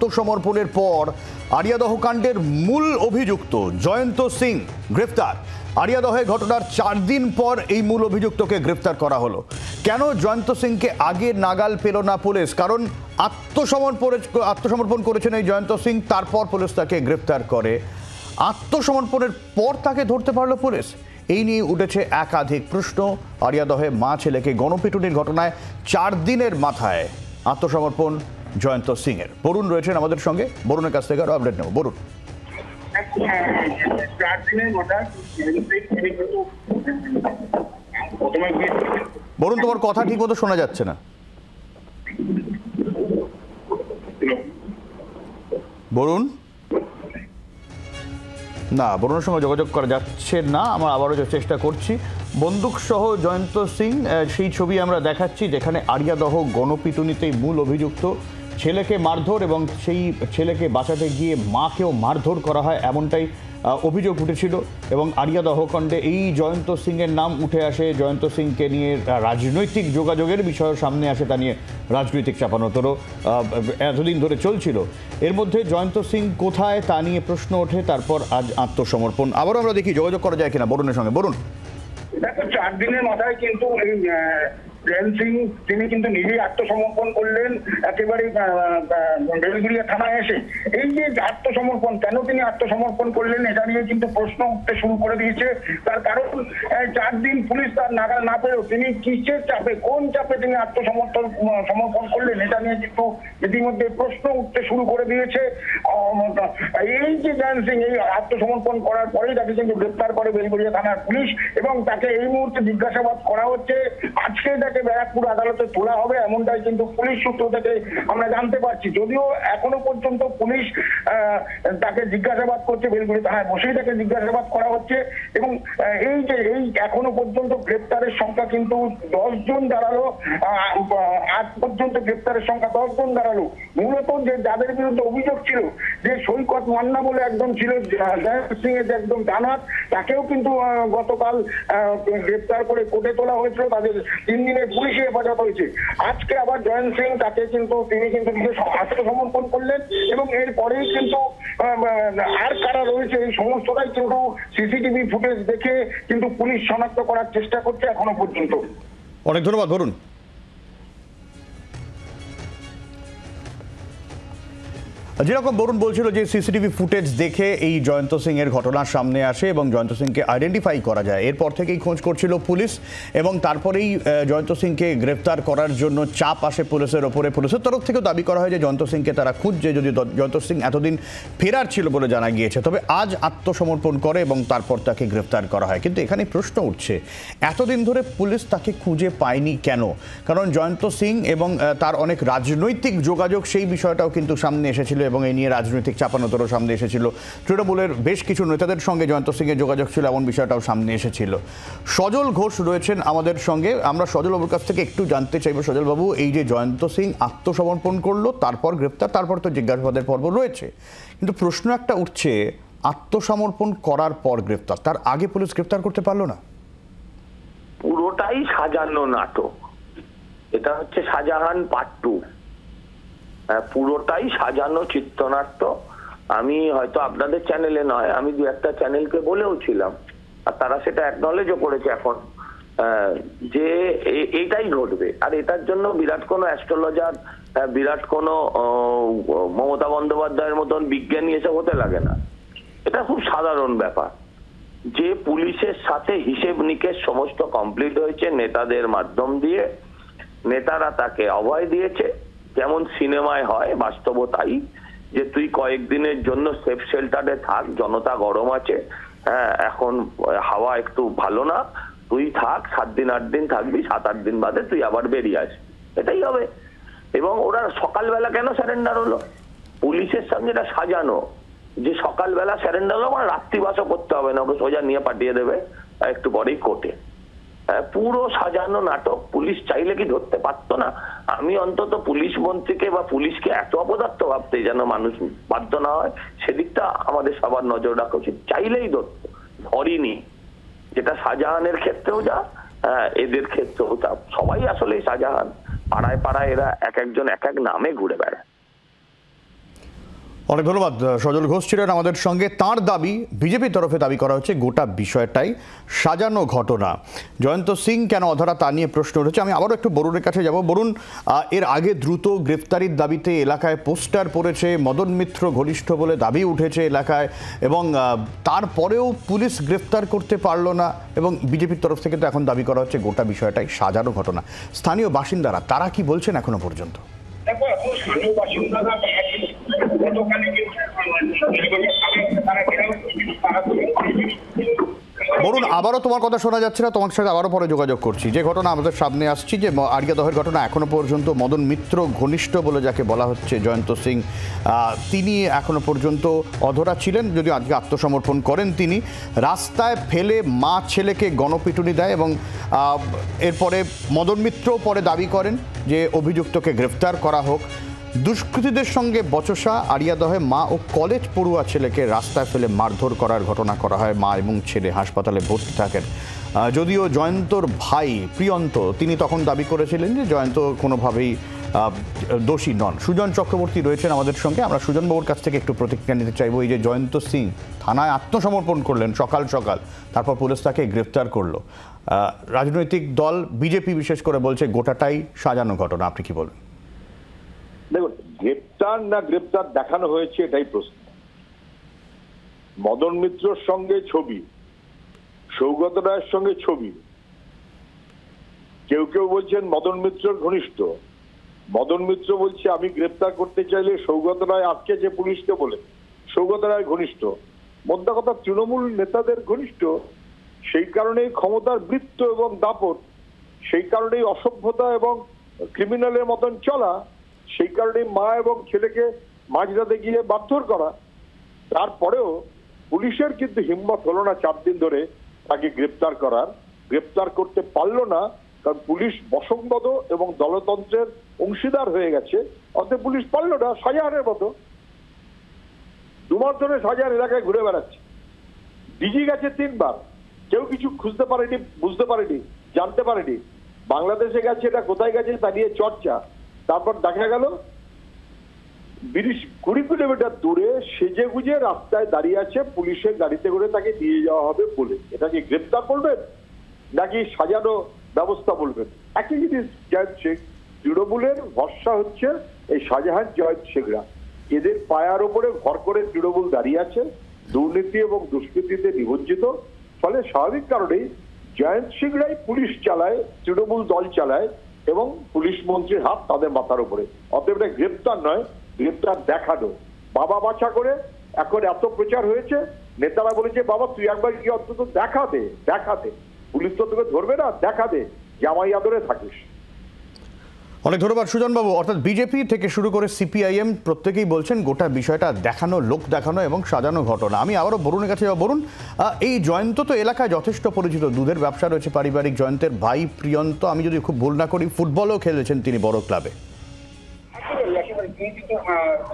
আত্মসমর্পণের পর আরিয়াদহ কাণ্ডের মূল অভিযুক্ত জয়ন্ত সিং গ্রেফতার। আরিয়াদহে ঘটনার 4 দিন পর এই মূল অভিযুক্তকে গ্রেফতার করা হলো। কেন জয়ন্ত সিংকে আগে নাগাল পেল না পুলিশ? কারণ আত্মসমর্পণ করেছেন এই জয়ন্ত সিং, তারপর পুলিশ তাকে গ্রেফতার করে। আত্মসমর্পণের পর তাকে ধরতে পারল পুলিশ। এই নিয়ে উঠেছে একাধিক প্রশ্ন। আরিয়াদহে মা ছেলেকে গণপিটুনির ঘটনায় 4 দিনের মাথায় আত্মসমর্পণ জয়ন্ত সিং এর। বরুণ রয়েছেন আমাদের সঙ্গে, বরুণের কাছ থেকে আরো আপডেট নেব। বরুণ, বরুণ তোমার কথা ঠিক মতো শোনা যাচ্ছে না। বরুণ, না, বরুণের সঙ্গে যোগাযোগ করা যাচ্ছে না। আমরা আবারও চেষ্টা করছি। বন্দুক সহ জয়ন্ত সিং, সেই ছবি আমরা দেখাচ্ছি যেখানে আরিয়াদহ গণপিটুনিতেই মূল অভিযুক্ত। ছেলেকে মারধর এবং সেই ছেলেকে বাঁচাতে গিয়ে মাকেও মারধর করা হয়, এমনটাই অভিযোগ উঠেছিল। এবং আরিয়াদহ কাণ্ডে এই জয়ন্ত সিংয়ের নাম উঠে আসে। জয়ন্ত সিংকে নিয়ে রাজনৈতিক যোগাযোগের বিষয় সামনে আসে, তা নিয়ে রাজনৈতিক চাপানোতরও এতদিন ধরে চলছিল। এর মধ্যে জয়ন্ত সিং কোথায় তা নিয়ে প্রশ্ন ওঠে, তারপর আজ আত্মসমর্পণ। আবারও আমরা দেখি যোগাযোগ করা যায় কিনা বরুণের সঙ্গে। বরুণ, দেখো 4 দিনের মাথায় কিন্তু এই জয়ন্ত সিং তিনি কিন্তু নিজেই আত্মসমর্পণ করলেন একেবারে বেলগুড়িয়া থানায় এসে। এই যে আত্মসমর্পণ, কেন তিনি আত্মসমর্পণ করলেন এটা নিয়ে কিন্তু প্রশ্ন উঠতে শুরু করে দিয়েছে। তার কারণ 4 দিন পুলিশ তার নাগাল না পেলেও তিনি কিসের চাপে, কোন চাপে তিনি সমর্পণ করলেন এটা নিয়ে কিন্তু ইতিমধ্যে প্রশ্ন উঠতে শুরু করে দিয়েছে। এই যে জয়ন্ত সিং এই আত্মসমর্পণ করার পরেই তাকে কিন্তু গ্রেপ্তার করে বেলগুড়িয়া থানার পুলিশ এবং তাকে এই মুহূর্তে জিজ্ঞাসাবাদ করা হচ্ছে। আজকে তাকে ব্যারাকপুর আদালতে তোলা হবে, এমনটাই কিন্তু পুলিশ সূত্র থেকে আমরা জানতে পারছি। যদিও এখনো পর্যন্ত পুলিশ তাকে জিজ্ঞাসাবাদ করছে, বেলগুড়ি থানায় বসেই তাকে জিজ্ঞাসাবাদ করা হচ্ছে। এবং এই যে এই এখনো পর্যন্ত গ্রেপ্তারের সংখ্যা কিন্তু 10 জন দাঁড়ালো। আজ পর্যন্ত গ্রেপ্তারের সংখ্যা 10 জন দাঁড়ালো। মূলত যে যাদের বিরুদ্ধে অভিযোগ ছিল, যে সৈকত মান্না বলে একদম ছিল জয়ন্ত সিং এর একদম জানাত, তাকেও কিন্তু গতকাল গ্রেপ্তার করে কোর্টে তোলা হয়েছিল। তাদের 3 দিনের পুলিশে হেফাজত হয়েছে। আজকে আবার জয়ন্ত সিং তিনি কিন্তু নিজে আত্মসমর্পণ করলেন এবং এরপরেই কিন্তু আর কারা রয়েছে এই সমস্তটাই কিন্তু সিসিটিভি ফুটেজ দেখে কিন্তু পুলিশ শনাক্ত করার চেষ্টা করছে এখনো পর্যন্ত। অনেক ধন্যবাদ বরুণ। যেরকম বরুণ বলছিল যে সিসিটিভি ফুটেজ দেখে এই জয়ন্ত সিং এর ঘটনার সামনে আসে এবং জয়ন্ত সিংকে আইডেন্টিফাই করা যায়। এরপর থেকেই খোঁজ করছিল পুলিশ এবং তারপরেই জয়ন্ত সিংকে গ্রেফতার করার জন্য চাপ আসে পুলিশের ওপরে। পুলিশের তরফ থেকেও দাবি করা হয় যে জয়ন্ত সিংকে তারা খুঁজছে, যদি জয়ন্ত সিং এতদিন ফেরার ছিল বলে জানা গিয়েছে। তবে আজ আত্মসমর্পণ করে এবং তারপর তাকে গ্রেফতার করা হয়। কিন্তু এখানে প্রশ্ন উঠছে, এতদিন ধরে পুলিশ তাকে খুঁজে পায়নি কেন? কারণ জয়ন্ত সিং এবং তার অনেক রাজনৈতিক যোগাযোগ, সেই বিষয়টাও কিন্তু সামনে এসেছিল এবং এই নিয়ে রাজনৈতিক চাপানোতরও সামনে এসেছিল। তৃণমূলের বেশ কিছু নেতাদের সঙ্গে জয়ন্ত সিংয়ের যোগাযোগ ছিল, এমন বিষয়টাও সামনে এসেছিল। সজল ঘোষ রয়েছেন আমাদের সঙ্গে, আমরা সজল বাবুর কাছ থেকে একটু জানতে চাইব। সজল বাবু, এই যে জয়ন্ত সিং আত্মসমর্পণ করলো, তারপর গ্রেপ্তার, তারপর তো জিজ্ঞাসাবাদের পর্ব রয়েছে, কিন্তু প্রশ্ন একটা উঠছে, আত্মসমর্পণ করার পর গ্রেপ্তার, তার আগে পুলিশ গ্রেপ্তার করতে পারলো না? পুরোটাই সাজানো নাটক। এটা হচ্ছে শাহজাহান পার্ট 2। পুরোটাই সাজানো চিত্রনাট্য। আমি হয়তো আপনাদের চ্যানেলে নয়, আমি 2-1টা চ্যানেলকে বলেও ছিলাম, আর তারা সেটা অ্যাকনলেজও করেছে এখন, যে এইটাই ঘটবে। আর এটার জন্য বিরাট কোনো অ্যাস্ট্রোলজার, বিরাট কোনো মমতা বন্দ্যোপাধ্যায়ের মতন বিজ্ঞানী এসব হতে লাগে না। এটা খুব সাধারণ ব্যাপার যে পুলিশের সাথে হিসেব নিকেশ সমস্ত কমপ্লিট হয়েছে নেতাদের মাধ্যম দিয়ে। নেতারা তাকে অভয় দিয়েছে, যেমন সিনেমায় হয়, বাস্তব তাই, যে তুই কয়েকদিনের জন্য সেফ শেল্টারে থাক, জনতা গরম আছে, হ্যাঁ এখন হাওয়া একটু ভালো না, তুই থাক, 7 দিন 8 দিন থাকবি, 7-8 দিন বাদে তুই আবার বেরিয়ে আসবি, এটাই হবে। এবং ওরা সকালবেলা কেন স্যারেন্ডার হলো? পুলিশের সঙ্গে এটা সাজানো যে সকালবেলা স্যারেন্ডার হলো মানে রাত্রিবাসও করতে হবে না, ওকে সোজা নিয়ে পাঠিয়ে দেবে একটু পরেই কোর্টে। পুরো সাজানো নাটক। পুলিশ চাইলে কি ধরতে পারতো না? আমি অন্তত পুলিশ মন্ত্রীকে বা পুলিশকে এত অপদার্থ ভাবতে যেন মানুষ বাধ্য না হয়, সেদিকটা আমাদের সবার নজর রাখা উচিত। চাইলেই ধরতো, ধরিনি। যেটা শাহজাহানের ক্ষেত্রেও যা, এদের ক্ষেত্রেও তা। সবাই আসলে শাহজাহান। পাড়ায় পাড়ায় এরা এক একজন এক এক নামে ঘুরে বেড়ায়। অনেক ধন্যবাদ। সজল ঘোষ ছিলেন আমাদের সঙ্গে। তার দাবি, বিজেপির তরফে দাবি করা হচ্ছে গোটা বিষয়টাই সাজানো ঘটনা। জয়ন্ত সিং কেন অধরা তা নিয়ে প্রশ্ন উঠেছে। আমি আবারও একটু বরুণের কাছে যাব। বরুণ, এর আগে দ্রুত গ্রেফতারির দাবিতে এলাকায় পোস্টার পড়েছে, মদন মিত্র ঘনিষ্ঠ বলে দাবি উঠেছে এলাকায়, এবং তারপরেও পুলিশ গ্রেফতার করতে পারল না, এবং বিজেপির তরফ থেকে তো এখন দাবি করা হচ্ছে গোটা বিষয়টাই সাজানো ঘটনা। স্থানীয় বাসিন্দারা তারা কি বলছেন এখনো পর্যন্ত? দেখো, এখন স্থানীয় বাসিন্দারা গতকালে বরুণ, আবারও তোমার কথা শোনা যাচ্ছে না, তোমার সাথে আবারও পরে যোগাযোগ করছি। যে ঘটনা আমাদের সামনে আসছি, যে আড়িয়াদহের ঘটনা, এখনো পর্যন্ত মদন মিত্র ঘনিষ্ঠ বলে যাকে বলা হচ্ছে জয়ন্ত সিং, তিনি এখনো পর্যন্ত অধরা ছিলেন, যদিও আজকে আত্মসমর্পণ করেন। তিনি রাস্তায় ফেলে মা ছেলেকে গণপিটুনি দেয়, এবং এরপরে মদন মিত্র পরে দাবি করেন যে অভিযুক্তকে গ্রেফতার করা হোক। দুষ্কৃতীদের সঙ্গে বচসা, আড়িয়াদহে মা ও কলেজ পড়ুয়া ছেলেকে রাস্তায় ফেলে মারধর করার ঘটনা করা হয়। মা এবং ছেলে হাসপাতালে ভর্তি থাকেন। যদিও জয়ন্তর ভাই প্রিয়ন্ত, তিনি তখন দাবি করেছিলেন যে জয়ন্ত কোনোভাবেই দোষী নন। সুজন চক্রবর্তী রয়েছেন আমাদের সঙ্গে। আমরা সুজনবাবুর কাছ থেকে একটু প্রতিক্রিয়া নিতে চাইব। এই যে জয়ন্ত সিং থানায় আত্মসমর্পণ করলেন সকাল সকাল, তারপর পুলিশ তাকে গ্রেফতার করলো। রাজনৈতিক দল বিজেপি বিশেষ করে বলছে গোটাটাই সাজানো ঘটনা। আপনি কি বলেন? দেখুন, গ্রেপ্তার না গ্রেপ্তার দেখানো হয়েছে এটাই প্রশ্ন। মদন মিত্রর সঙ্গে ছবি, সৌগত রায়ের সঙ্গে ছবি, কেউ কেউ বলছেন মদন মিত্রর ঘনিষ্ঠ। মদন মিত্র বলছে আমি গ্রেপ্তার করতে চাইলে সৌগত রায় আটকেছে পুলিশকে বলে, সৌগত রায় ঘনিষ্ঠ। মোদ্দা কথা, তৃণমূল নেতাদের ঘনিষ্ঠ, সেই কারণেই ক্ষমতার বৃত্ত এবং দাপট, সেই কারণেই অসভ্যতা এবং ক্রিমিনালের মতন চলা, সেই কারণে মা এবং ছেলেকে মাঝরাতে গিয়ে মারধর করা। তারপরেও পুলিশের কিন্তু হিম্মত হলো না 4 দিন ধরে তাকে গ্রেপ্তার করার। গ্রেপ্তার করতে পারলো না, কারণ পুলিশ বশংবদ এবং দলতন্ত্রের অংশীদার হয়ে গেছে। অতএব পুলিশ পারলো না। শাহজাহানের মতো 2 মাস ধরে শাহজাহান এলাকায় ঘুরে বেড়াচ্ছে। ডিজি গেছে 3 বার, কেউ কিছু খুঁজতে পারেনি, বুঝতে পারেনি, জানতে পারেনি। বাংলাদেশে গেছে, এটা কোথায় গেছে তা নিয়ে চর্চা। তারপর দেখা গেল 20-20 কিলোমিটার দূরে সেজে গুজে রাস্তায় দাঁড়িয়ে আছে, পুলিশের গাড়িতে করে তাকে নিয়ে যাওয়া হবে বলে। এটা কি গ্রেপ্তার করবেন নাকি সাজানো ব্যবস্থা বলবেন? একই জিনিস জয়ন্ত শেখ। তৃণমূলের ভরসা হচ্ছে এই শাহজাহান, জয়ন্ত শেখরা। এদের পায়ার ওপরে ভর করে তৃণমূল দাঁড়িয়ে আছে, দুর্নীতি এবং দুষ্কৃতিতে নিমজ্জিত। ফলে স্বাভাবিক কারণেই জয়ন্ত শেখরাই পুলিশ চালায়, তৃণমূল দল চালায়, এবং পুলিশ মন্ত্রীর হাত তাদের মাথার উপরে। অতএব এটা গ্রেপ্তার নয়, গ্রেপ্তার দেখানো। বাবা বাছা করে এখন এত প্রচার হয়েছে, নেতারা বলেছে বাবা তুই একবার কি অন্তত দেখা দে, দেখা দে, পুলিশ তো তোকে ধরবে না, দেখা দে, জামাই আদরে থাকিস। অনেক ধন্যবাদ সুজনবাবু। অর্থাৎ বিজেপি থেকে শুরু করে সিপিআইএম প্রত্যেকেই বলছেন গোটা বিষয়টা দেখানো, লোক দেখানো এবং সাজানো ঘটনা। আমি আবারও বরুণের কাছে যাব। বরুণ, এই জয়ন্ত তো এলাকায় যথেষ্ট পরিচিত, দুধের ব্যবসা রয়েছে পারিবারিক। জয়ন্তের ভাই প্রিয়ন্ত, আমি যদি খুব ভুল না করি, ফুটবলও খেলেছেন তিনি বড় ক্লাবে। তিনি কিন্তু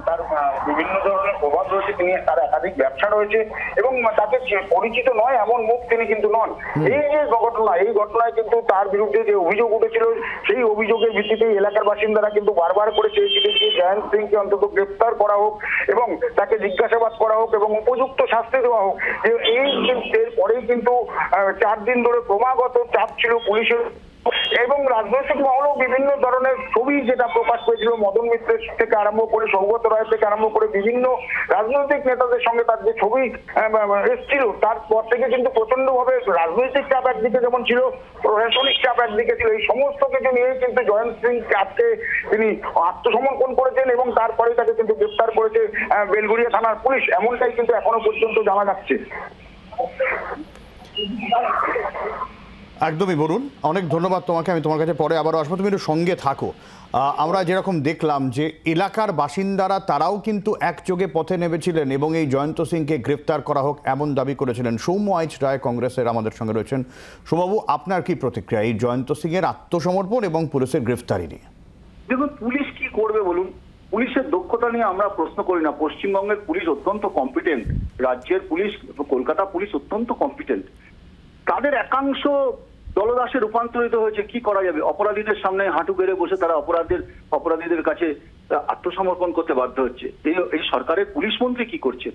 তার বিভিন্ন ধরনের প্রভাব রয়েছে, তিনি তার একাধিক ব্যবসা রয়েছে, এবং তাকে পরিচিত নয় এমন মুখ তিনি কিন্তু নন। এই যে ঘটনা, এই ঘটনায় কিন্তু তার বিরুদ্ধে যে অভিযোগ উঠেছিল, সেই অভিযোগের ভিত্তিতে এলাকার বাসিন্দারা কিন্তু বারবার করে চেয়েছিলেন যে জয়ন্ত সিংকে অন্তত গ্রেপ্তার করা হোক এবং তাকে জিজ্ঞাসাবাদ করা হোক এবং উপযুক্ত শাস্তি দেওয়া হোক। এরপরেই কিন্তু 4 দিন ধরে ক্রমাগত চাপ ছিল পুলিশের, এবং রাজনৈতিক মহলেও বিভিন্ন ধরনের ছবি যেটা প্রকাশ পেয়েছিল মদন মিত্রের থেকে আরম্ভ করে, সৌগত রায় থেকে আরম্ভ করে বিভিন্ন রাজনৈতিক নেতাদের সঙ্গে তার যে ছবি এসেছিল, তারপর থেকে কিন্তু প্রচন্ড ভাবে রাজনৈতিক চাপ একদিকে যেমন ছিল, প্রশাসনিক চাপ একদিকে ছিল। এই সমস্ত কিছু নিয়ে কিন্তু জয়ন্ত সিং আজকে তিনি আত্মসমর্পণ করেছেন, এবং তারপরে তাকে কিন্তু গ্রেপ্তার করেছে বেলঘরিয়া থানার পুলিশ। এমনটাই কিন্তু এখনো পর্যন্ত জানা যাচ্ছে। একদমই বরুণ, অনেক ধন্যবাদ তোমাকে। আমি তোমার কাছে পরে আবারও আসবো, তুমি একটু সঙ্গে থাকো। আমরা যেরকম দেখলাম যে এলাকার বাসিন্দারা তারাও কিন্তু একযোগে পথে নেমেছিলেন এবং এই জয়ন্ত সিংকে গ্রেফতার করা হোক এমন দাবি করেছিলেন। সৌম্য আইচ রায় কংগ্রেসের আমাদের সঙ্গে রয়েছেন। সৌম্যবাবু, আপনার কি প্রতিক্রিয়া এই জয়ন্ত সিংয়ের আত্মসমর্পণ এবং পুলিশের গ্রেফতারি নিয়ে? দেখুন, পুলিশ কি করবে বলুন? পুলিশের দক্ষতা নিয়ে আমরা প্রশ্ন করি না। পশ্চিমবঙ্গের পুলিশ অত্যন্ত কম্পিটেন্ট, রাজ্যের পুলিশ, কলকাতা পুলিশ অত্যন্ত কম্পিটেন্ট। তাদের একাংশ দলদাসে রূপান্তরিত হয়েছে। কি করা যাবে? অপরাধীদের সামনে হাঁটু গেড়ে বসে তারা অপরাধীদের কাছে আত্মসমর্পণ করতে বাধ্য হচ্ছে। এই সরকারের পুলিশ মন্ত্রী কি করছে?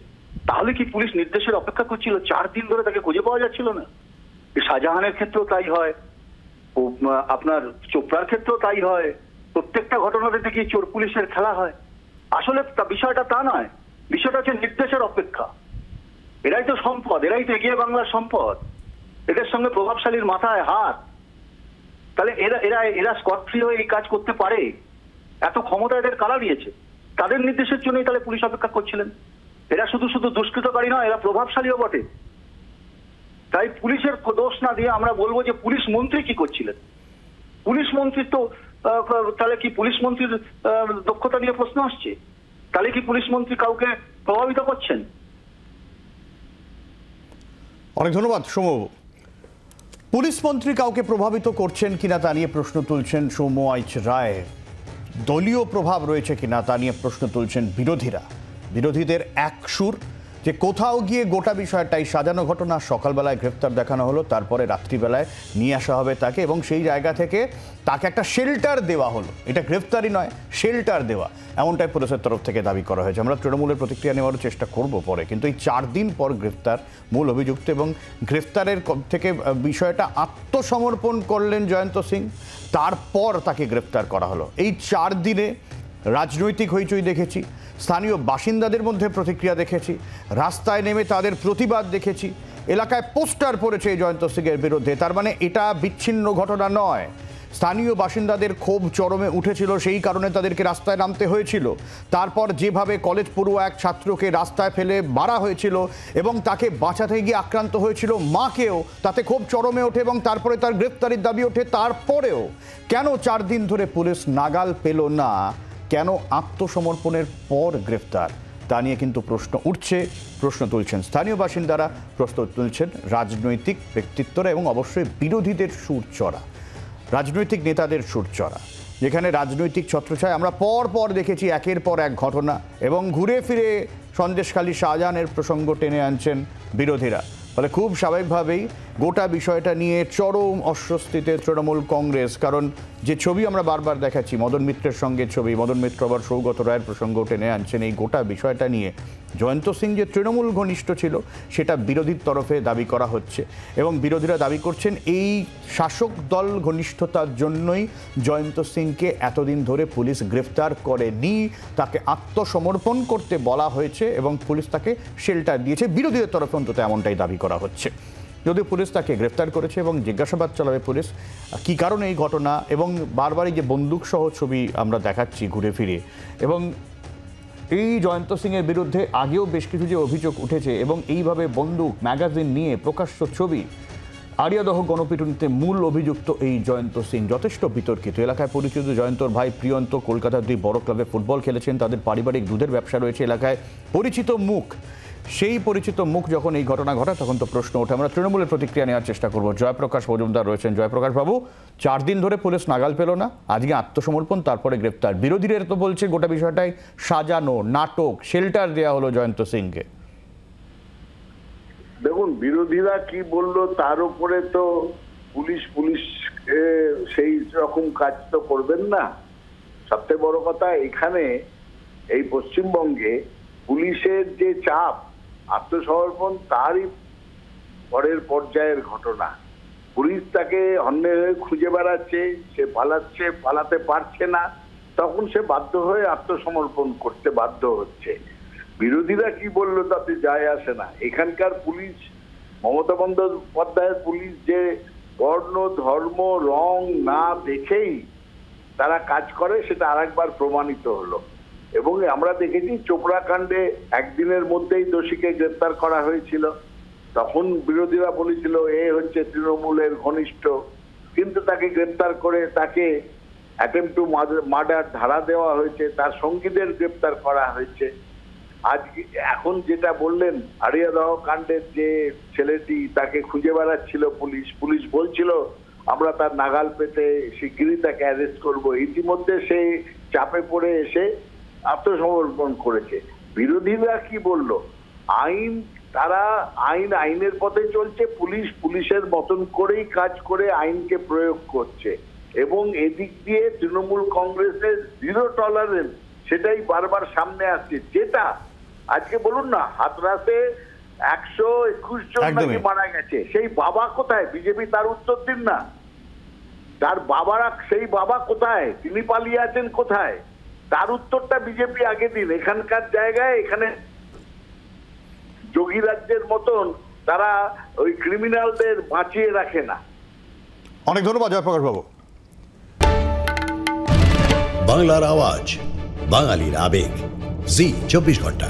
তাহলে কি পুলিশ নির্দেশের অপেক্ষা করছিল? 4 দিন ধরে তাকে খুঁজে পাওয়া যাচ্ছিল না? শাহজাহানের ক্ষেত্রেও তাই হয়, আপনার চোপড়ার ক্ষেত্রেও তাই হয়, প্রত্যেকটা ঘটনাতে দেখি চোর পুলিশের খেলা হয়। আসলে বিষয়টা তা নয়, বিষয়টা হচ্ছে নির্দেশের অপেক্ষা। এরাই তো সম্পদ, এরাই তো এগিয়ে বাংলার সম্পদ, এদের সঙ্গে প্রভাবশালীর মাথায় হাত। তাহলে এরা স্কট ফ্রি হয়ে এই কাজ করতে পারে? এত ক্ষমতা এদের কারা দিয়েছে? তাদের নির্দেশের জন্যই তাহলে পুলিশ অপেক্ষা করছিলেন। এরা শুধু শুধু দুষ্কৃতকারী নয়, এরা প্রভাবশালীও বটে। তাই পুলিশের দোষ না দিয়ে আমরা বলবো যে পুলিশ মন্ত্রী কি করছিলেন। পুলিশ মন্ত্রী তো তাহলে কি পুলিশ মন্ত্রীর দক্ষতা নিয়ে প্রশ্ন আসছে? তাহলে কি পুলিশ মন্ত্রী কাউকে প্রভাবিত করছেন? অনেক ধন্যবাদ সৌম্য। পুলিশ মন্ত্রী কাউকে প্রভাবিত করছেন কিনা তা নিয়ে প্রশ্ন তুলছেন সৌম্য এইচ রায়। দলীয় প্রভাব রয়েছে কিনা তা নিয়ে প্রশ্ন তুলছেন বিরোধীরা। বিরোধীদের এক সুর যে কোথাও গিয়ে গোটা বিষয়টাই সাজানো ঘটনা, সকালবেলায় গ্রেফতার দেখানো হলো, তারপরে রাত্রিবেলায় নিয়ে আসা হবে তাকে, এবং সেই জায়গা থেকে তাকে একটা শেল্টার দেওয়া হলো। এটা গ্রেফতারি নয়, শেল্টার দেওয়া, এমনটাই পুলিশের তরফ থেকে দাবি করা হয়েছে। আমরা তৃণমূলের প্রতিক্রিয়া নেওয়ার চেষ্টা করব পরে, কিন্তু এই 4 দিন পর গ্রেফতার মূল অভিযুক্ত, এবং গ্রেফতারের থেকে বিষয়টা আত্মসমর্পণ করলেন জয়ন্ত সিং, তারপর তাকে গ্রেফতার করা হলো। এই 4 দিনে রাজনৈতিক হইচই দেখেছি, স্থানীয় বাসিন্দাদের মধ্যে প্রতিক্রিয়া দেখেছি, রাস্তায় নেমে তাদের প্রতিবাদ দেখেছি, এলাকায় পোস্টার পড়েছে এই জয়ন্ত সিংয়ের বিরুদ্ধে। তার মানে এটা বিচ্ছিন্ন ঘটনা নয়। স্থানীয় বাসিন্দাদের ক্ষোভ চরমে উঠেছিল, সেই কারণে তাদেরকে রাস্তায় নামতে হয়েছিল। তারপর যেভাবে কলেজ পড়ুয়া এক ছাত্রকে রাস্তায় ফেলে মারা হয়েছিল এবং তাকে বাঁচাতে গিয়ে আক্রান্ত হয়েছিল মাকেও, তাতে ক্ষোভ চরমে ওঠে এবং তারপরে তার গ্রেফতারির দাবি ওঠে। তারপরেও কেন 4 দিন ধরে পুলিশ নাগাল পেল না, কেন আত্মসমর্পণের পর গ্রেফতার, তা নিয়ে কিন্তু প্রশ্ন উঠছে, প্রশ্ন তুলছেন স্থানীয় বাসিন্দারা, প্রশ্ন তুলছেন রাজনৈতিক ব্যক্তিত্বরা এবং অবশ্যই বিরোধীদের সুর চড়া, রাজনৈতিক নেতাদের সুর চড়া, যেখানে রাজনৈতিক ছত্রছায় আমরা পর দেখেছি একের পর এক ঘটনা, এবং ঘুরে ফিরে সন্দেশখালী শাহজাহানের প্রসঙ্গ টেনে আনছেন বিরোধীরা। ফলে খুব স্বাভাবিকভাবেই গোটা বিষয়টা নিয়ে চরম অস্বস্তিতে তৃণমূল কংগ্রেস। কারণ যে ছবি আমরা বারবার দেখাচ্ছি, মদন মিত্রের সঙ্গে ছবি, মদন মিত্র আবার সৌগত রায়ের প্রসঙ্গ টেনে আনছেন, এই গোটা বিষয়টা নিয়ে জয়ন্ত সিং যে তৃণমূল ঘনিষ্ঠ ছিল সেটা বিরোধীর তরফে দাবি করা হচ্ছে, এবং বিরোধীরা দাবি করছেন এই শাসক দল ঘনিষ্ঠতার জন্যই জয়ন্ত সিংকে এতদিন ধরে পুলিশ গ্রেফতার করেনি, তাকে আত্মসমর্পণ করতে বলা হয়েছে এবং পুলিশ তাকে শেল্টার দিয়েছে। বিরোধীদের তরফে অন্তত এমনটাই দাবি করা হচ্ছে। যদিও পুলিশ তাকে গ্রেফতার করেছে এবং জিজ্ঞাসাবাদ চালাবে পুলিশ কী কারণে এই ঘটনা, এবং বারবারই যে বন্দুকসহ ছবি আমরা দেখাচ্ছি ঘুরে ফিরে, এবং এই জয়ন্ত সিংয়ের বিরুদ্ধে আগেও বেশ কিছু যে অভিযোগ উঠেছে, এবং এইভাবে বন্দুক ম্যাগাজিন নিয়ে প্রকাশ্য ছবি, আড়িয়াদহ গণপিটুনিতে মূল অভিযুক্ত এই জয়ন্ত সিং যথেষ্ট বিতর্কিত। এলাকায় পরিচিত জয়ন্তর ভাই প্রিয়ন্ত কলকাতার 2 বড় ক্লাবে ফুটবল খেলেছেন, তাদের পারিবারিক দুধের ব্যবসা রয়েছে, এলাকায় পরিচিত মুখ। সেই পরিচিত মুখ যখন এই ঘটনা ঘটে তখন তো প্রশ্ন ওঠে। আমরা তৃণমূলের প্রতিক্রিয়া নেওয়ার চেষ্টা করব। জয়প্রকাশ মজুমদার রয়েছেন। জয়প্রকাশ বাবু, 4 দিন ধরে পুলিশ নাগাল পেল না, আজকে আত্মসমর্পণ, তারপরে গ্রেপ্তার। বিরোধীরা তো বলছে গোটা বিষয়টাই সাজানো নাটক, শেল্টার দেওয়া হলো জয়ন্ত সিংকে। দেখুন, বিরোধীরা কি বললো তার উপরে তো পুলিশ সেই রকম কাজ তো করবেন না। সবচেয়ে বড় কথা, এখানে এই পশ্চিমবঙ্গে পুলিশের যে চাপ, আত্মসমর্পণ তারই পরের পর্যায়ের ঘটনা। পুলিশ তাকে হন্যে হয়ে খুঁজে বেড়াচ্ছে, সে পালাচ্ছে, পালাতে পারছে না, তখন সে বাধ্য হয়ে আত্মসমর্পণ করতে বাধ্য হচ্ছে। বিরোধীরা কি বললো তাতে যায় আসে না। এখানকার পুলিশ, মমতা বন্দ্যোপাধ্যায়ের পুলিশ যে বর্ণ ধর্ম রং না দেখেই তারা কাজ করে, সেটা আরেকবার প্রমাণিত হলো। এবং আমরা দেখেছি চোপড়া কাণ্ডে একদিনের মধ্যেই দোষীকে গ্রেপ্তার করা হয়েছিল। তখন বিরোধীরা বলেছিল এ হচ্ছে তৃণমূলের ঘনিষ্ঠ, কিন্তু তাকে গ্রেপ্তার করে তাকে অ্যাটেম্পট টু মার্ডার ধারা দেওয়া হয়েছে, তার সঙ্গীদের গ্রেপ্তার করা হয়েছে। আজ এখন যেটা বললেন, আড়িয়াদহ কাণ্ডের যে ছেলেটি, তাকে খুঁজে বেড়াচ্ছিল পুলিশ বলছিল আমরা তার নাগাল পেতে শিগগিরই তাকে অ্যারেস্ট করব। ইতিমধ্যে সে চাপে পড়ে এসে আত্মসমর্পণ করেছে। বিরোধীরা কি বলল, তারা আইনের পথে চলছে, পুলিশের মতন করেই কাজ করে আইনকে প্রয়োগ করছে, এবং এদিক দিয়ে তৃণমূল কংগ্রেসের 0 টলারেন্স সেটাই বারবার সামনে আসছে। যেটা আজকে বলুন না, হাতরাসে 121 জন নাকি একদমই। মারা গেছে, সেই বাবা কোথায়? বিজেপি তার উত্তর দিন না। তার বাবারা, সেই বাবা কোথায়? তিনি পালিয়ে আছেন কোথায়? তার উত্তরটা বিজেপি আগে দিন। এখানকার জায়গায় এখানে যোগী রাজ্যের মতন তারা ওই ক্রিমিনালদের বাঁচিয়ে রাখে না। অনেক ধন্যবাদ জয়প্রকাশ বাবু। বাংলার আওয়াজ, বাঙালির আবেগ, জি 24 ঘন্টা।